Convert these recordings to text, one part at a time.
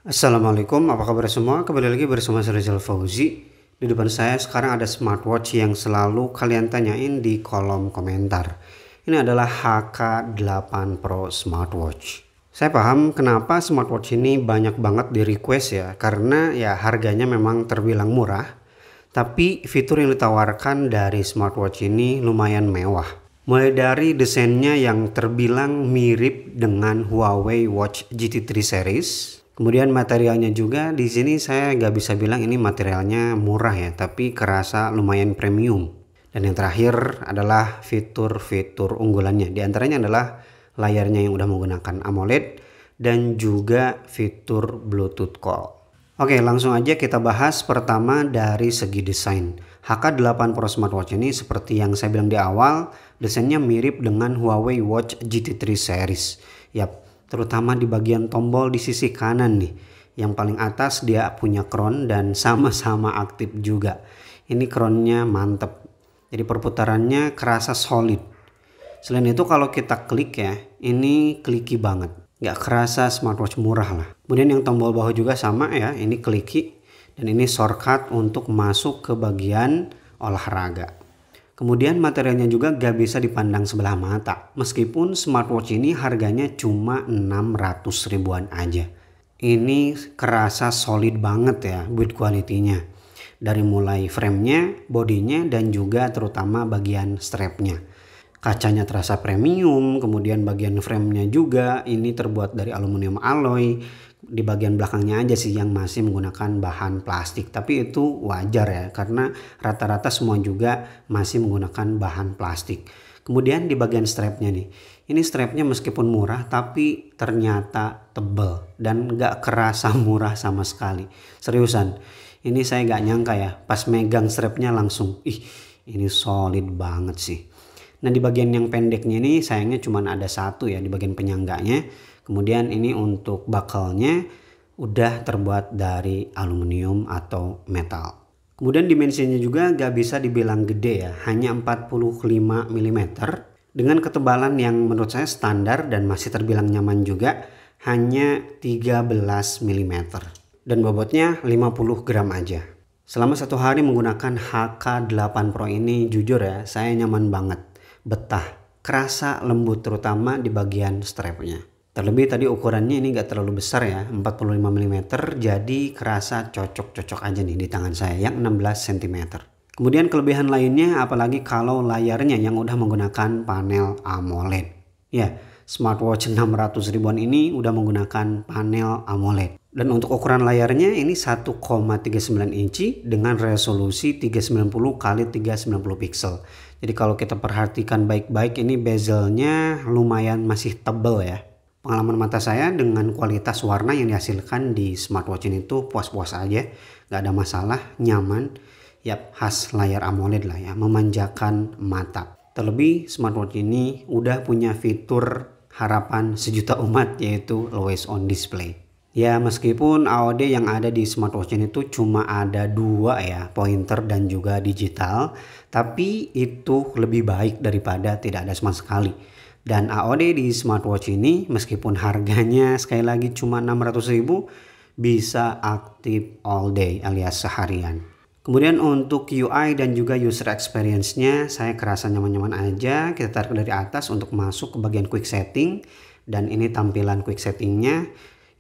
Assalamualaikum, apa kabar semua? Kembali lagi bersama saya Rizal Fauzi. Di depan saya sekarang ada smartwatch yang selalu kalian tanyain di kolom komentar. Ini adalah HK8 Pro Smartwatch. Saya paham kenapa smartwatch ini banyak banget di request ya, karena ya harganya memang terbilang murah. Tapi fitur yang ditawarkan dari smartwatch ini lumayan mewah. Mulai dari desainnya yang terbilang mirip dengan Huawei Watch GT3 series. Kemudian materialnya juga di sini saya nggak bisa bilang ini materialnya murah ya, tapi kerasa lumayan premium. Dan yang terakhir adalah fitur-fitur unggulannya. Di antaranya adalah layarnya yang udah menggunakan AMOLED dan juga fitur Bluetooth call. Oke, langsung aja kita bahas pertama dari segi desain. HK8 Pro Smartwatch ini seperti yang saya bilang di awal, desainnya mirip dengan Huawei Watch GT3 series. Yap, terutama di bagian tombol di sisi kanan nih. Yang paling atas dia punya crown dan sama-sama aktif juga. Ini crownnya mantep. Jadi perputarannya kerasa solid. Selain itu kalau kita klik ya, ini clicky banget. Nggak kerasa smartwatch murah lah. Kemudian yang tombol bawah juga sama ya, ini clicky. Dan ini shortcut untuk masuk ke bagian olahraga. Kemudian materialnya juga gak bisa dipandang sebelah mata. Meskipun smartwatch ini harganya cuma 600 ribuan aja. Ini kerasa solid banget ya build quality-nya. Dari mulai framenya, bodinya, dan juga terutama bagian strapnya. Kacanya terasa premium, kemudian bagian framenya juga ini terbuat dari aluminium alloy. Di bagian belakangnya aja sih yang masih menggunakan bahan plastik, tapi itu wajar ya karena rata-rata semua juga masih menggunakan bahan plastik. Kemudian di bagian strapnya nih, ini strapnya meskipun murah tapi ternyata tebal dan gak kerasa murah sama sekali. Seriusan, ini saya gak nyangka ya, pas megang strapnya langsung ini solid banget sih. Nah di bagian yang pendeknya ini sayangnya cuma ada satu ya di bagian penyangganya. Kemudian ini untuk buckle-nya udah terbuat dari aluminium atau metal. Kemudian dimensinya juga gak bisa dibilang gede ya, hanya 45 mm dengan ketebalan yang menurut saya standar dan masih terbilang nyaman juga, hanya 13 mm dan bobotnya 50 gram aja. Selama satu hari menggunakan HK8 Pro ini jujur ya, saya nyaman banget, betah, kerasa lembut terutama di bagian strapnya. Terlebih tadi ukurannya ini gak terlalu besar ya, 45 mm, jadi kerasa cocok-cocok aja nih di tangan saya yang 16 cm. Kemudian kelebihan lainnya apalagi kalau layarnya yang udah menggunakan panel AMOLED. Ya, smartwatch 600 ribuan ini udah menggunakan panel AMOLED. Dan untuk ukuran layarnya ini 1,39 inci dengan resolusi 390 x 390 pixel. Jadi kalau kita perhatikan baik-baik ini bezelnya lumayan masih tebal ya. Pengalaman mata saya dengan kualitas warna yang dihasilkan di smartwatch ini tuh puas-puas aja, gak ada masalah, nyaman, yap khas layar AMOLED lah ya, memanjakan mata. Terlebih smartwatch ini udah punya fitur harapan sejuta umat yaitu always on display. Ya meskipun AOD yang ada di smartwatch ini tuh cuma ada dua ya, pointer dan juga digital, tapi itu lebih baik daripada tidak ada sama sekali. Dan AOD di smartwatch ini meskipun harganya sekali lagi cuma 600.000 bisa aktif all day alias seharian. Kemudian untuk UI dan juga user experience-nya saya kerasa nyaman-nyaman aja. Kita tarik dari atas untuk masuk ke bagian quick setting dan ini tampilan quick settingnya.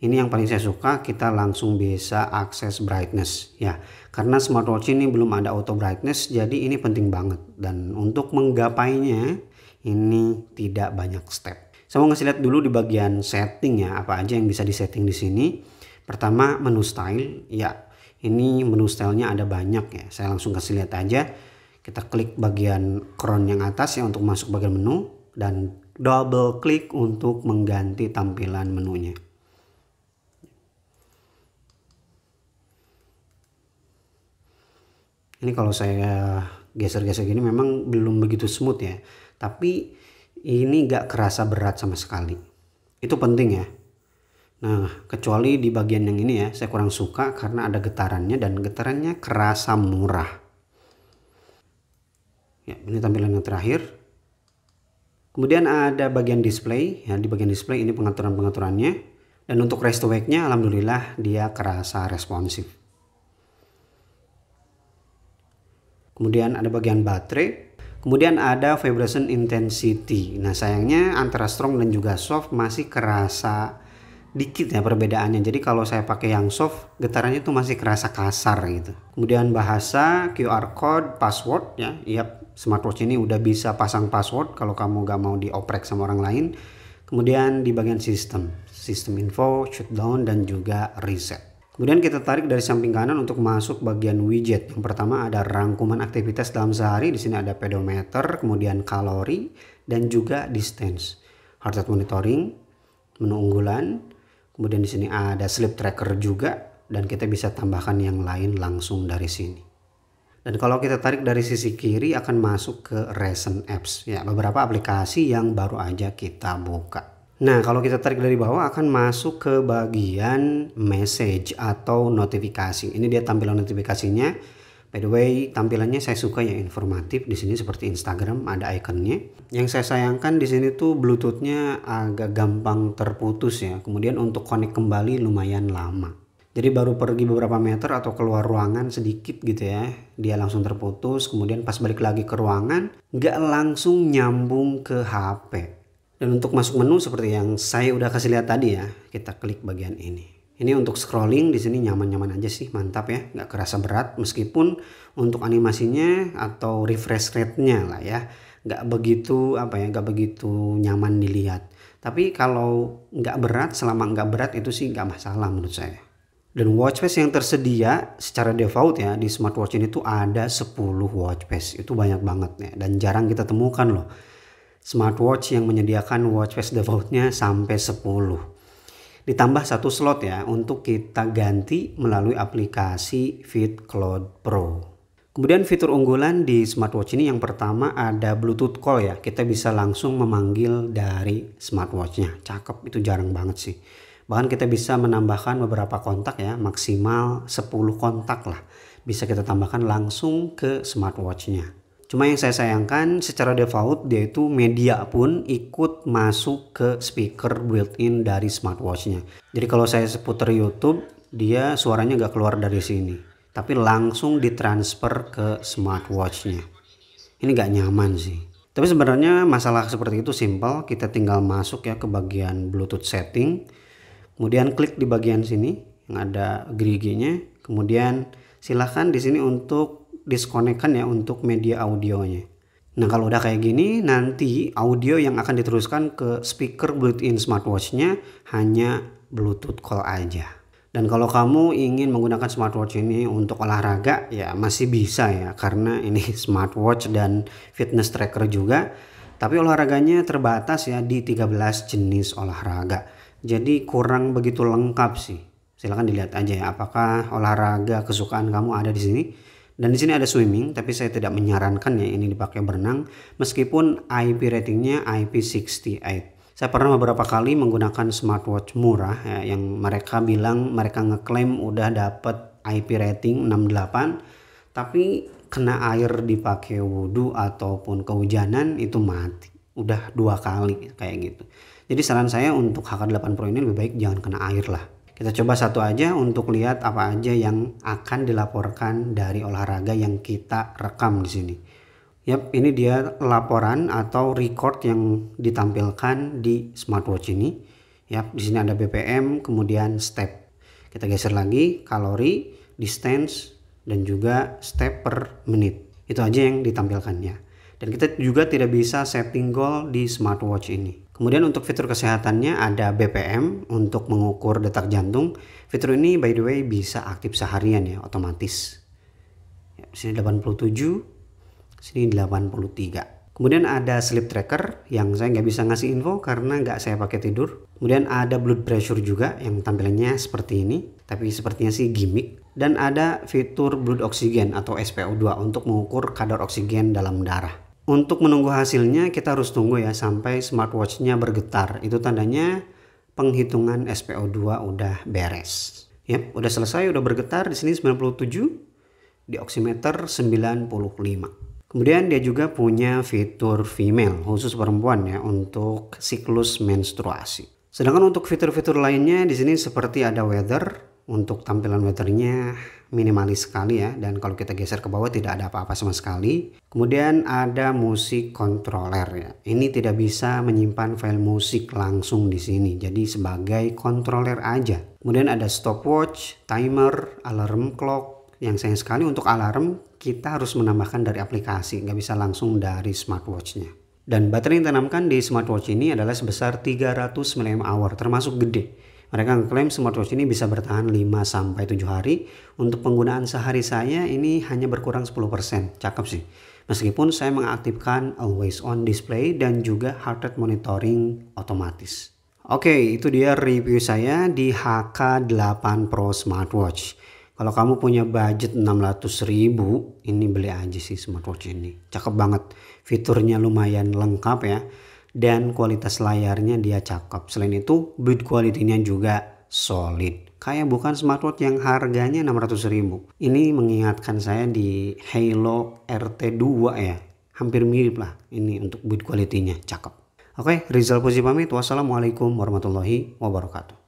Ini yang paling saya suka, kita langsung bisa akses brightness ya. Karena smartwatch ini belum ada auto brightness jadi ini penting banget dan untuk menggapainya ini tidak banyak step. Saya mau ngasih lihat dulu di bagian setting ya, apa aja yang bisa disetting di sini. Pertama menu style, ya ini menu stylenya ada banyak ya. Saya langsung kasih lihat aja. Kita klik bagian crown yang atas ya untuk masuk bagian menu dan double klik untuk mengganti tampilan menunya. Ini kalau saya geser-geser gini memang belum begitu smooth ya. Tapi ini gak kerasa berat sama sekali. Itu penting ya. Nah kecuali di bagian yang ini ya saya kurang suka karena ada getarannya dan getarannya kerasa murah. Ya ini tampilan yang terakhir. Kemudian ada bagian display ya, di bagian display ini pengaturan-pengaturannya. Dan untuk rest to wake-nya alhamdulillah dia kerasa responsif. Kemudian ada bagian baterai. Kemudian ada vibration intensity. Nah sayangnya antara strong dan juga soft masih kerasa dikit ya perbedaannya. Jadi kalau saya pakai yang soft, getarannya tuh masih kerasa kasar gitu. Kemudian bahasa, QR code, password ya. Yap, smartwatch ini udah bisa pasang password kalau kamu gak mau dioprek sama orang lain. Kemudian di bagian sistem info, shutdown, dan juga reset. Kemudian kita tarik dari samping kanan untuk masuk bagian widget. Yang pertama ada rangkuman aktivitas dalam sehari. Di sini ada pedometer, kemudian kalori, dan juga distance. Heart rate monitoring, menu unggulan. Kemudian di sini ada sleep tracker juga, dan kita bisa tambahkan yang lain langsung dari sini. Dan kalau kita tarik dari sisi kiri akan masuk ke recent apps. Ya, beberapa aplikasi yang baru aja kita buka. Nah, kalau kita tarik dari bawah akan masuk ke bagian message atau notifikasi. Ini dia tampilan notifikasinya. By the way, tampilannya saya suka ya, informatif. Di sini seperti Instagram ada ikonnya. Yang saya sayangkan di sini tuh Bluetooth-nya agak gampang terputus ya. Kemudian untuk connect kembali lumayan lama. Jadi baru pergi beberapa meter atau keluar ruangan sedikit gitu ya, dia langsung terputus. Kemudian pas balik lagi ke ruangan, nggak langsung nyambung ke HP. Dan untuk masuk menu seperti yang saya udah kasih lihat tadi ya, kita klik bagian ini. Ini untuk scrolling di sini nyaman-nyaman aja sih, mantap ya, nggak kerasa berat. Meskipun untuk animasinya atau refresh rate-nya lah ya, nggak begitu nyaman dilihat. Tapi kalau nggak berat, selama nggak berat itu sih nggak masalah menurut saya. Dan watch face yang tersedia secara default ya di smartwatch ini tuh ada 10 watch face. Itu banyak banget ya, dan jarang kita temukan loh smartwatch yang menyediakan watch face defaultnya sampai 10. Ditambah satu slot ya untuk kita ganti melalui aplikasi FitCloud Pro. Kemudian fitur unggulan di smartwatch ini yang pertama ada Bluetooth call ya. Kita bisa langsung memanggil dari smartwatchnya. Cakep, itu jarang banget sih. Bahkan kita bisa menambahkan beberapa kontak ya, maksimal 10 kontak lah. Bisa kita tambahkan langsung ke smartwatchnya. Cuma yang saya sayangkan secara default dia itu media pun ikut masuk ke speaker built-in dari smartwatchnya. Jadi kalau saya putar YouTube, dia suaranya nggak keluar dari sini, tapi langsung ditransfer ke smartwatchnya. Ini nggak nyaman sih. Tapi sebenarnya masalah seperti itu simple. Kita tinggal masuk ya ke bagian Bluetooth setting. Kemudian klik di bagian sini yang ada geriginya. Kemudian silahkan di sini untuk diskonekkan ya untuk media audionya. Nah kalau udah kayak gini, nanti audio yang akan diteruskan ke speaker built-in smartwatchnya hanya Bluetooth call aja. Dan kalau kamu ingin menggunakan smartwatch ini untuk olahraga ya masih bisa ya, karena ini smartwatch dan fitness tracker juga. Tapi olahraganya terbatas ya di 13 jenis olahraga. Jadi kurang begitu lengkap sih. Silahkan dilihat aja ya apakah olahraga kesukaan kamu ada di sini. Dan di sini ada swimming, tapi saya tidak menyarankan ya ini dipakai berenang meskipun IP ratingnya IP68. Saya pernah beberapa kali menggunakan smartwatch murah ya, yang mereka bilang mereka ngeklaim udah dapat IP rating 68, tapi kena air dipakai wudhu ataupun kehujanan itu mati. Udah 2 kali kayak gitu. Jadi saran saya untuk HK8 Pro ini lebih baik jangan kena air lah. Kita coba satu aja untuk lihat apa aja yang akan dilaporkan dari olahraga yang kita rekam di sini. Yap, ini dia laporan atau record yang ditampilkan di smartwatch ini. Yap, di sini ada BPM, kemudian step. Kita geser lagi, kalori, distance, dan juga step per menit. Itu aja yang ditampilkannya. Dan kita juga tidak bisa setting goal di smartwatch ini. Kemudian untuk fitur kesehatannya ada BPM untuk mengukur detak jantung. Fitur ini by the way bisa aktif seharian ya, otomatis. Ya, sini 87, sini 83. Kemudian ada sleep tracker yang saya nggak bisa ngasih info karena nggak saya pakai tidur. Kemudian ada blood pressure juga yang tampilannya seperti ini, tapi sepertinya sih gimmick. Dan ada fitur blood oxygen atau SpO2 untuk mengukur kadar oksigen dalam darah. Untuk menunggu hasilnya kita harus tunggu ya sampai smartwatchnya bergetar. Itu tandanya penghitungan SpO2 udah beres. Yap, udah selesai, udah bergetar. Di sini 97, di oximeter 95. Kemudian dia juga punya fitur female khusus perempuan ya untuk siklus menstruasi. Sedangkan untuk fitur-fitur lainnya di sini seperti ada weather, untuk tampilan weathernya minimalis sekali ya, dan kalau kita geser ke bawah tidak ada apa-apa sama sekali. Kemudian ada musik controller ya. Ini tidak bisa menyimpan file musik langsung di sini, jadi sebagai controller aja. Kemudian ada stopwatch, timer, alarm clock. Yang sayang sekali untuk alarm kita harus menambahkan dari aplikasi, nggak bisa langsung dari smartwatchnya. Dan baterai yang ditanamkan di smartwatch ini adalah sebesar 300 mAh, termasuk gede. Mereka mengklaim smartwatch ini bisa bertahan 5-7 hari. Untuk penggunaan sehari saya ini hanya berkurang 10%. Cakep sih. Meskipun saya mengaktifkan always on display dan juga heart rate monitoring otomatis. Oke, itu dia review saya di HK8 Pro Smartwatch. Kalau kamu punya budget 600.000, ini beli aja sih smartwatch ini. Cakep banget. Fiturnya lumayan lengkap ya. Dan kualitas layarnya dia cakep. Selain itu build quality-nya juga solid. Kayak bukan smartwatch yang harganya 600.000. Ini mengingatkan saya di Halo RT2 ya. Hampir mirip lah ini untuk build quality-nya, cakep. Oke, Rizal Puji pamit. Wassalamualaikum warahmatullahi wabarakatuh.